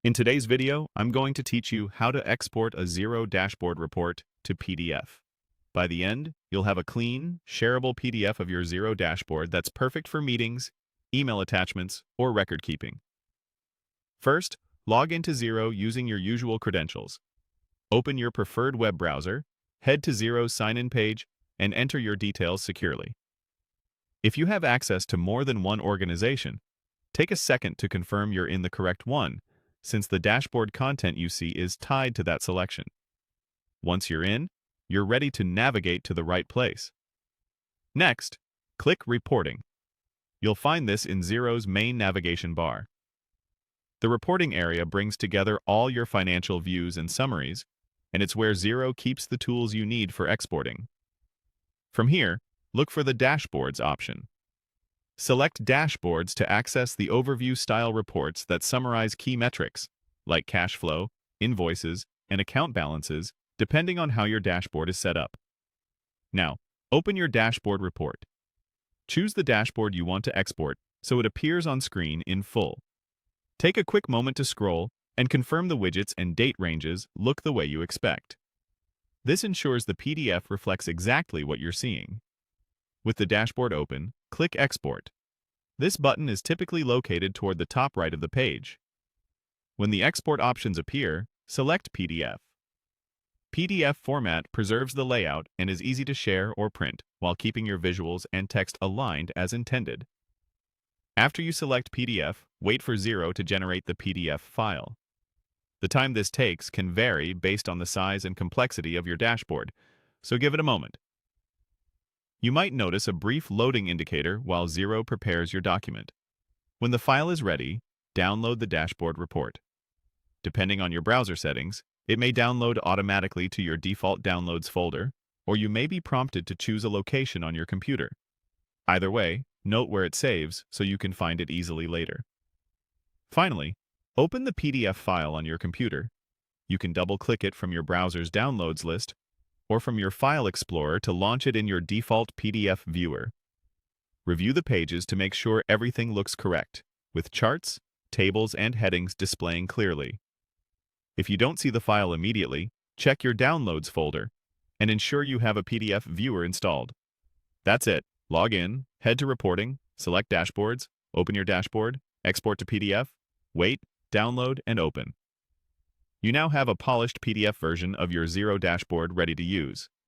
In today's video, I'm going to teach you how to export a Xero dashboard report to PDF. By the end, you'll have a clean, shareable PDF of your Xero dashboard that's perfect for meetings, email attachments, or record keeping. First, log into Xero using your usual credentials. Open your preferred web browser, head to Xero's sign-in page, and enter your details securely. If you have access to more than one organization, take a second to confirm you're in the correct one, since the dashboard content you see is tied to that selection. Once you're in, you're ready to navigate to the right place. Next, click Reporting. You'll find this in Xero's main navigation bar. The reporting area brings together all your financial views and summaries, and it's where Xero keeps the tools you need for exporting. From here, look for the Dashboards option. Select Dashboards to access the overview-style reports that summarize key metrics, like cash flow, invoices, and account balances, depending on how your dashboard is set up. Now, open your dashboard report. Choose the dashboard you want to export so it appears on screen in full. Take a quick moment to scroll and confirm the widgets and date ranges look the way you expect. This ensures the PDF reflects exactly what you're seeing. With the dashboard open, click Export. This button is typically located toward the top right of the page. When the export options appear, select PDF. PDF format preserves the layout and is easy to share or print while keeping your visuals and text aligned as intended. After you select PDF, wait for Xero to generate the PDF file. The time this takes can vary based on the size and complexity of your dashboard, so give it a moment. You might notice a brief loading indicator while Xero prepares your document. When the file is ready, download the dashboard report. Depending on your browser settings, it may download automatically to your default downloads folder, or you may be prompted to choose a location on your computer. Either way, note where it saves so you can find it easily later. Finally, open the PDF file on your computer. You can double-click it from your browser's downloads list or from your File Explorer to launch it in your default PDF viewer. Review the pages to make sure everything looks correct, with charts, tables, and headings displaying clearly. If you don't see the file immediately, check your Downloads folder and ensure you have a PDF viewer installed. That's it. Log in, head to Reporting, select Dashboards, open your dashboard, export to PDF, wait, download, and open. You now have a polished PDF version of your Xero dashboard ready to use.